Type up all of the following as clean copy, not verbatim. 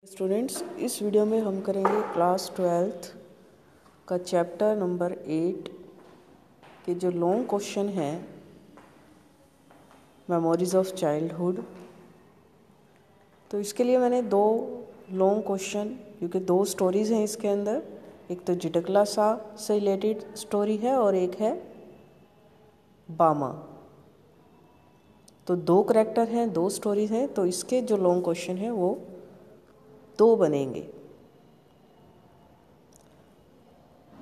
Students, इस video में हम करेंगे क्लास 12th का चैप्टर नंबर 8 के जो लॉन्ग क्वेश्चन है मेमोरीज ऑफ चाइल्डहुड। तो इसके लिए मैंने दो लॉन्ग क्वेश्चन, क्योंकि दो स्टोरीज़ हैं इसके अंदर, एक तो जिटकला सा से रिलेटेड स्टोरी है और एक है बामा। तो दो करैक्टर हैं, दो स्टोरीज हैं, तो इसके जो लॉन्ग क्वेश्चन है वो दो बनेंगे।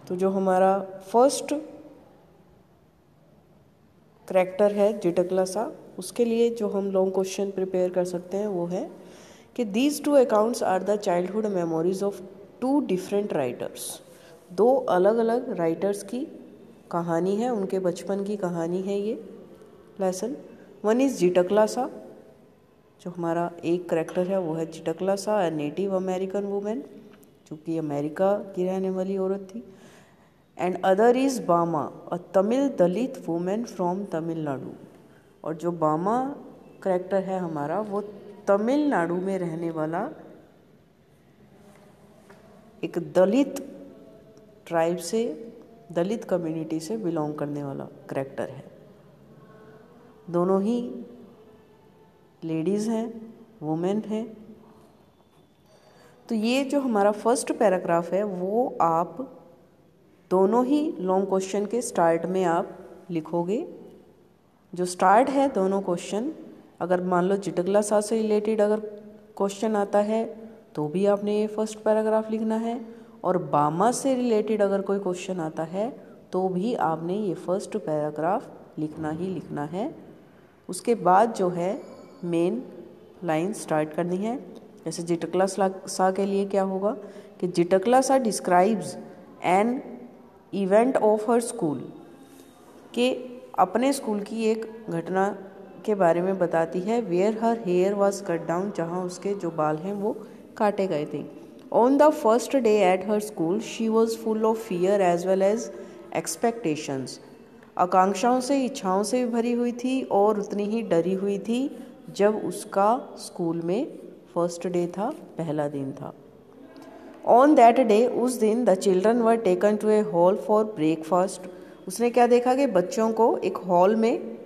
तो जो हमारा फर्स्ट करैक्टर है जिटकला सा, उसके लिए जो हम लॉन्ग क्वेश्चन प्रिपेयर कर सकते हैं वो है कि these two accounts are the childhood memories of two different writers. दो अलग अलग राइटर्स की कहानी है, उनके बचपन की कहानी है ये लेसन। वन इज़ जिटकला सा, जो हमारा एक करैक्टर है वो है जिटकला सा, नेटिव अमेरिकन वुमेन, जो कि अमेरिका की रहने वाली औरत थी। एंड अदर इज़ बामा, अ तमिल दलित वुमेन फ्रॉम तमिलनाडु। और जो बामा करैक्टर है हमारा वो तमिलनाडु में रहने वाला एक दलित ट्राइब से, दलित कम्युनिटी से बिलोंग करने वाला करैक्टर है। दोनों ही लेडीज़ हैं, वुमेन हैं। तो ये जो हमारा फर्स्ट पैराग्राफ है वो आप दोनों ही लॉन्ग क्वेश्चन के स्टार्ट में आप लिखोगे। जो स्टार्ट है दोनों क्वेश्चन, अगर मान लो जिटकला सा से रिलेटेड अगर क्वेश्चन आता है तो भी आपने ये फर्स्ट पैराग्राफ लिखना है, और बामा से रिलेटेड अगर कोई क्वेश्चन आता है तो भी आपने ये फर्स्ट पैराग्राफ लिखना ही लिखना है। उसके बाद जो है मेन लाइन स्टार्ट करनी है। जैसे जिटकला सा के लिए क्या होगा कि जिटकला सा describes an event of her school, के अपने स्कूल की एक घटना के बारे में बताती है। Where her hair was cut down, जहाँ उसके जो बाल हैं वो काटे गए थे। On the first day at her school she was full of fear as well as expectations, आकांक्षाओं से, इच्छाओं से भरी हुई थी और उतनी ही डरी हुई थी जब उसका स्कूल में फर्स्ट डे था, पहला दिन था। ऑन दैट डे, उस दिन, the children were taken to a hall for breakfast. उसने क्या देखा कि बच्चों को एक हॉल में,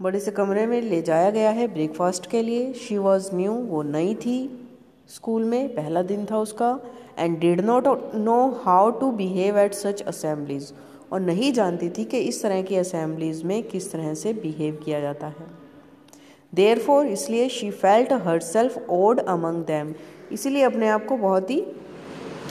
बड़े से कमरे में ले जाया गया है ब्रेकफास्ट के लिए। शी वॉज न्यू, वो नई थी स्कूल में, पहला दिन था उसका। And did not know how to behave at such assemblies, और नहीं जानती थी कि इस तरह की असेंबलीज में किस तरह से बिहेव किया जाता है। देयरफॉर, इसलिए, she felt herself odd among them, इसीलिए अपने आप को बहुत ही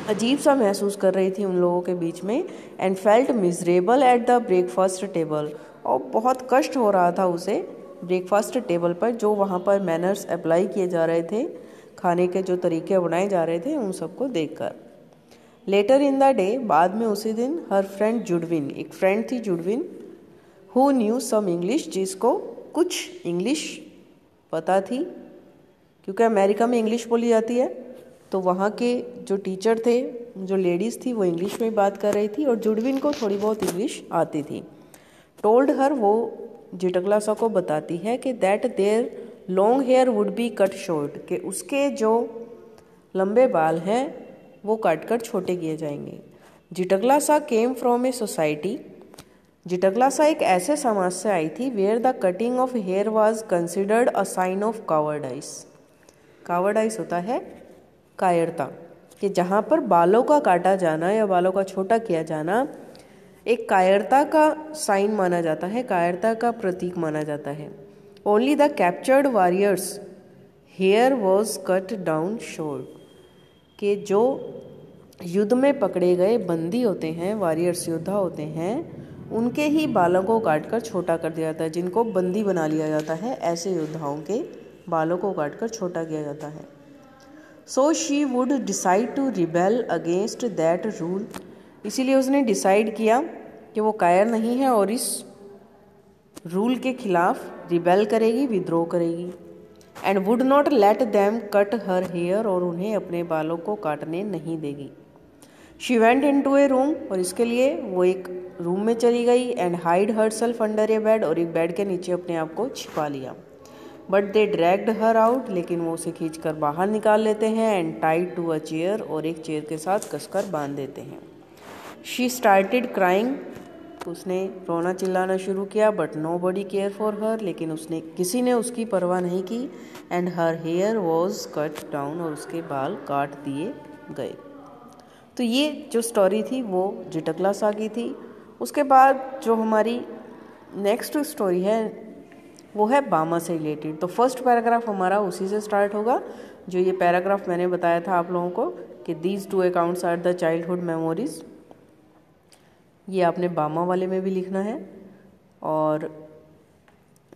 अजीब सा महसूस कर रही थी उन लोगों के बीच में। And felt miserable at the breakfast table, और बहुत कष्ट हो रहा था उसे ब्रेकफास्ट टेबल पर, जो वहाँ पर मैनर्स अप्लाई किए जा रहे थे, खाने के जो तरीके बनाए जा रहे थे उन सबको देखकर। लेटर इन द डे, बाद में उसी दिन, हर फ्रेंड जुडविन, एक फ्रेंड थी जुडविन, हु न्यू सम इंग्लिश, जिसको कुछ इंग्लिश पता थी, क्योंकि अमेरिका में इंग्लिश बोली जाती है। तो वहाँ के जो टीचर थे, जो लेडीज़ थी, वो इंग्लिश में बात कर रही थी और जुडविन को थोड़ी बहुत इंग्लिश आती थी। टोल्ड हर, वो जिटकला सा को बताती है कि that their long hair would be cut short, कि उसके जो लंबे बाल हैं वो काट कर छोटे किए जाएंगे। जिटकला सा केम फ्रॉम ए सोसाइटी, जिटकला सा एक ऐसे समाज से आई थी, where the cutting of hair was considered a sign of cowardice. Cowardice होता है कायरता, कि जहाँ पर बालों का काटा जाना या बालों का छोटा किया जाना एक कायरता का साइन माना जाता है, कायरता का प्रतीक माना जाता है। Only the captured warriors hair was cut down short, कि जो युद्ध में पकड़े गए बंदी होते हैं, वॉरियर्स योद्धा होते हैं, उनके ही बालों को काटकर छोटा कर दिया जाता है। जिनको बंदी बना लिया जाता है, ऐसे योद्धाओं के बालों को काटकर छोटा किया जाता है। So she would decide to rebel against that rule, इसीलिए उसने डिसाइड किया कि वो कायर नहीं है और इस रूल के खिलाफ रिबेल करेगी, विद्रोह करेगी। And would not let them cut her hair, और उन्हें अपने बालों को काटने नहीं देगी। She went into a room, और इसके लिए वो एक रूम में चली गई। And hide herself under a bed, और एक बेड के नीचे अपने आप को छिपा लिया। But they dragged her out, लेकिन वो उसे खींच कर बाहर निकाल लेते हैं। And tied to a chair, और एक चेयर के साथ कसकर बांध देते हैं। शी स्टार्टेड क्राइंग, उसने रोना चिल्लाना शुरू किया। But nobody care for her, लेकिन किसी ने उसकी परवाह नहीं की। And her hair was cut down, और उसके बाल काट दिए गए। तो ये जो स्टोरी थी वो जिटकला सा की थी। उसके बाद जो हमारी नेक्स्ट स्टोरी है वो है बामा से रिलेटेड। तो फर्स्ट पैराग्राफ हमारा उसी से स्टार्ट होगा, जो ये पैराग्राफ मैंने बताया था आप लोगों को कि these two accounts are the childhood memories. ये आपने बामा वाले में भी लिखना है। और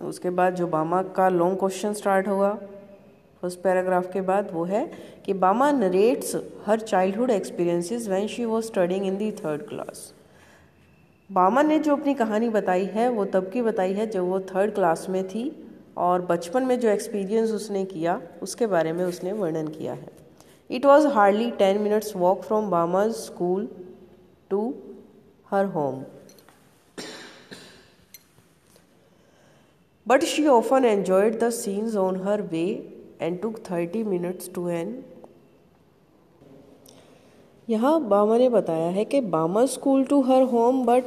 उसके बाद जो बामा का लॉन्ग क्वेश्चन स्टार्ट होगा फर्स्ट पैराग्राफ के बाद, वो है कि बामा narrates her childhood experiences when she was studying in the 3rd class. बामा ने जो अपनी कहानी बताई है वो तब की बताई है जब वो 3rd क्लास में थी, और बचपन में जो एक्सपीरियंस उसने किया उसके बारे में उसने वर्णन किया है। It was hardly 10 minutes walk from Bama's school to her home, but she often enjoyed the scenes on her way and took 30 minutes to an. यहाँ बामा ने बताया है कि Bama school to her home, but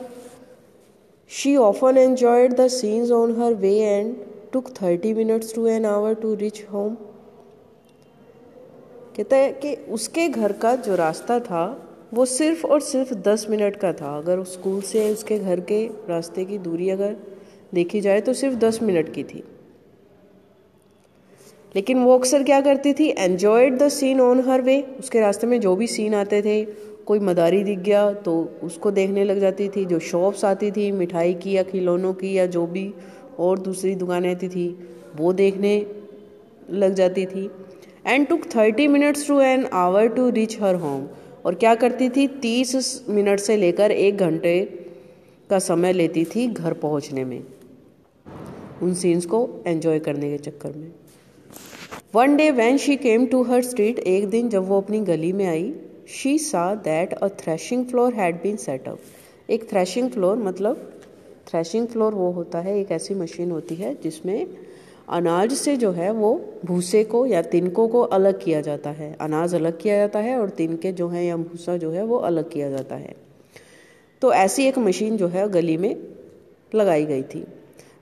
she often enjoyed the scenes on her way and took 30 minutes to an hour to reach home. कहता है कि उसके घर का जो रास्ता था वो सिर्फ और सिर्फ 10 मिनट का था। अगर उस स्कूल से उसके घर के रास्ते की दूरी अगर देखी जाए तो सिर्फ 10 मिनट की थी, लेकिन वो अक्सर क्या करती थी, enjoyed the scene on her way. उसके रास्ते में जो भी सीन आते थे, कोई मदारी दिख गया तो उसको देखने लग जाती थी, जो शॉप्स आती थी मिठाई की या खिलौनों की या जो भी और दूसरी दुकानें आती थी वो देखने लग जाती थी। And took 30 minutes to an hour to reach her home, और क्या करती थी, 30 मिनट से लेकर 1 घंटे का समय लेती थी घर पहुंचने में, उन सीन्स को एंजॉय करने के चक्कर में। One day when she came to her street, एक दिन जब वो अपनी गली में आई, she saw that a threshing floor had been set up. एक थ्रेशिंग फ्लोर मतलब, थ्रेशिंग फ्लोर वो होता है, एक ऐसी मशीन होती है जिसमें अनाज से जो है वो भूसे को या तिनकों को अलग किया जाता है। अनाज अलग किया जाता है और तिनके जो हैं या भूसा जो है वो अलग किया जाता है। तो ऐसी एक मशीन जो है गली में लगाई गई थी।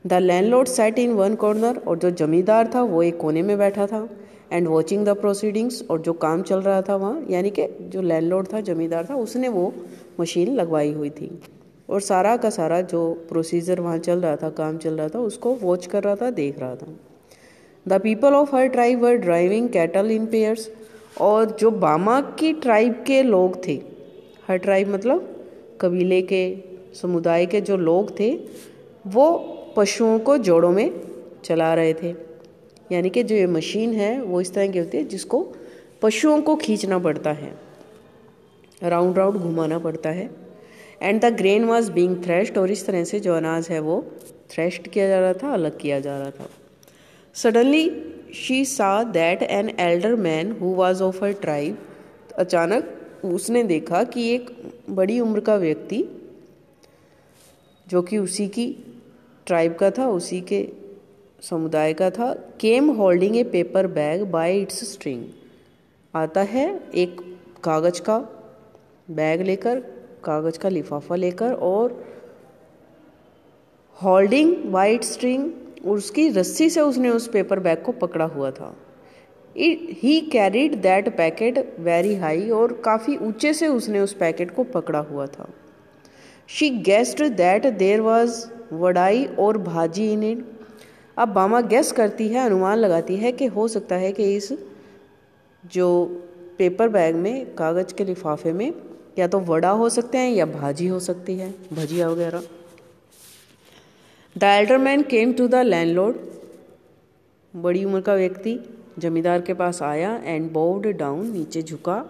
The landlord sat in one corner, और जो जमींदार था वो एक कोने में बैठा था। एंड वॉचिंग द प्रोसीडिंग्स, और जो काम चल रहा था वहाँ, यानी कि जो लैंडलॉर्ड था, जमींदार था, उसने वो मशीन लगवाई हुई थी और सारा का सारा जो प्रोसीजर वहाँ चल रहा था, काम चल रहा था, उसको वॉच कर रहा था, देख रहा था। The people of her tribe were driving cattle in pairs, और जो बामा की ट्राइब के लोग थे, हर ट्राइब मतलब कबीले के, समुदाय के जो लोग थे, वो पशुओं को जोड़ों में चला रहे थे। यानी कि जो ये मशीन है वो इस तरह की होती है जिसको पशुओं को खींचना पड़ता है, राउंड राउंड घुमाना पड़ता है। And the grain was being threshed, और इस तरह से जो अनाज है वो थ्रेश्ड किया जा रहा था, अलग किया जा रहा था। Suddenly she saw that an elder man who was of her tribe, अचानक उसने देखा कि एक बड़ी उम्र का व्यक्ति जो कि उसी की ट्राइब का था, उसी के समुदाय का था, came holding a paper bag by its string, आता है एक कागज का बैग लेकर, कागज का लिफाफा लेकर, और होल्डिंग बाय इट्स स्ट्रिंग, उसकी रस्सी से उसने उस पेपर बैग को पकड़ा हुआ था। He carried that packet very high, और काफ़ी ऊंचे से उसने उस पैकेट को पकड़ा हुआ था। She guessed that there was vadai और भाजी इन इट। अब बामा गेस करती है, अनुमान लगाती है कि हो सकता है कि इस जो पेपर बैग में, कागज़ के लिफाफे में, या तो वड़ा हो सकते हैं या भाजी हो सकती है, भजिया वगैरह। The elder man came to the landlord, बड़ी उम्र का व्यक्ति जमींदार के पास आया। एंड बोव्ड डाउन, नीचे झुका।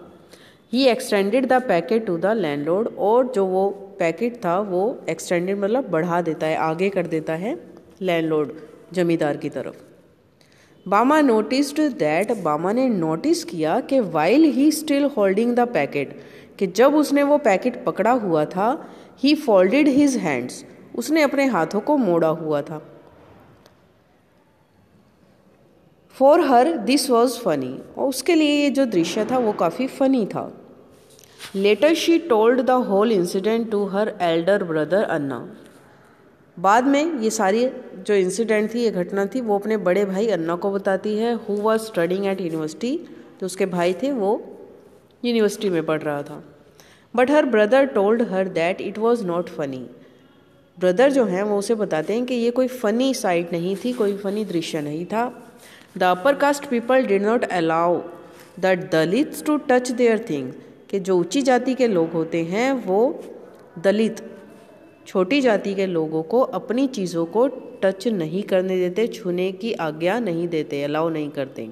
He extended the packet to the landlord, और जो वो पैकेट था वो एक्सटेंडेड मतलब बढ़ा देता है, आगे कर देता है लैंडलॉर्ड, जमींदार की तरफ। बामा नोटिस्ड दैट, बामा ने नोटिस किया कि while he still holding the packet, कि जब उसने वो पैकेट पकड़ा हुआ था, ही फोल्डेड हिज हैंड्स, उसने अपने हाथों को मोड़ा हुआ था। For her this was funny, और उसके लिए ये जो दृश्य था वो काफ़ी फ़नी था। Later she told the whole incident to her elder brother Anna, बाद में ये सारी जो इंसिडेंट थी, ये घटना थी, वो अपने बड़े भाई अन्ना को बताती है, who was studying at university, तो उसके भाई थे वो यूनिवर्सिटी में पढ़ रहा था। But her brother told her that it was not funny, brother जो हैं वो उसे बताते हैं कि ये कोई फ़नी साइट नहीं थी, कोई फ़नी दृश्य नहीं था। The upper caste people did not allow the Dalits to touch their thing, कि जो ऊंची जाति के लोग होते हैं वो दलित छोटी जाति के लोगों को अपनी चीज़ों को टच नहीं करने देते, छूने की आज्ञा नहीं देते, अलाउ नहीं करते।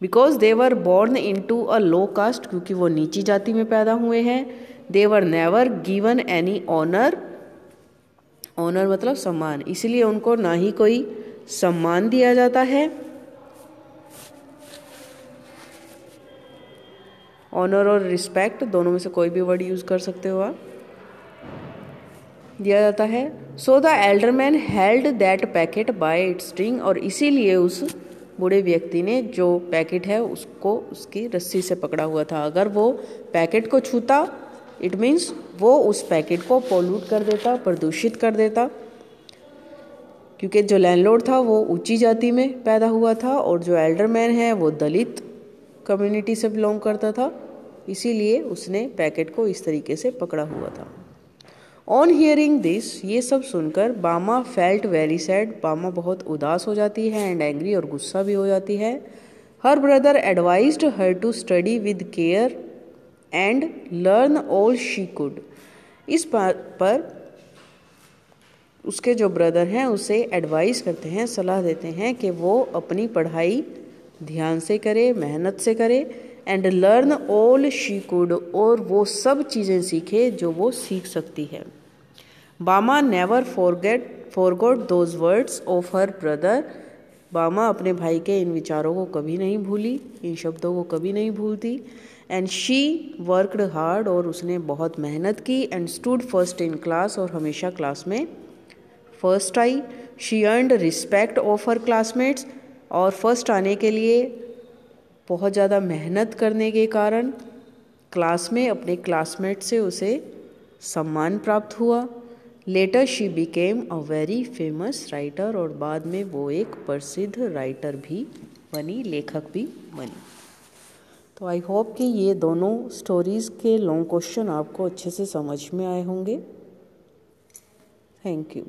Because they were born into a low caste, क्योंकि वो नीची जाति में पैदा हुए हैं। They were never given any honour, honour मतलब सम्मान, इसलिए उनको ना ही कोई सम्मान दिया जाता है। ऑनर और रिस्पेक्ट दोनों में से कोई भी वर्ड यूज कर सकते हो आप, दिया जाता है। So the elder man held that packet bye its string, और इसीलिए उस बूढ़े व्यक्ति ने जो पैकेट है उसको उसकी रस्सी से पकड़ा हुआ था। अगर वो पैकेट को छूता, इट मीन्स वो उस पैकेट को पोल्यूट कर देता, प्रदूषित कर देता, क्योंकि जो लैंडलॉर्ड था वो ऊंची जाति में पैदा हुआ था और जो एल्डर मैन है वो दलित कम्युनिटी से बिलोंग करता था, इसीलिए उसने पैकेट को इस तरीके से पकड़ा हुआ था। ऑन हियरिंग दिस, ये सब सुनकर बामा फेल्ट वेरी सैड, बामा बहुत उदास हो जाती है, एंड एंग्री और गुस्सा भी हो जाती है। Her brother advised her to study with care and learn all she could, इस बात पर उसके जो ब्रदर हैं उसे एडवाइस करते हैं, सलाह देते हैं कि वो अपनी पढ़ाई ध्यान से करे, मेहनत से करे, and learn all she could, और वो सब चीज़ें सीखे जो वो सीख सकती है। बामा never forgot those words of her brother, बामा अपने भाई के इन विचारों को कभी नहीं भूली, इन शब्दों को कभी नहीं भूलती। एंड शी वर्कड हार्ड, और उसने बहुत मेहनत की। And stood first in class, और हमेशा क्लास में first I. She earned respect of her classmates, और फर्स्ट आने के लिए बहुत ज़्यादा मेहनत करने के कारण क्लास में अपने क्लासमेट से उसे सम्मान प्राप्त हुआ। Later she became a very famous writer, और बाद में वो एक प्रसिद्ध राइटर भी बनी, लेखक भी बनी। तो आई होप कि ये दोनों स्टोरीज़ के लॉन्ग क्वेश्चन आपको अच्छे से समझ में आए होंगे। Thank you.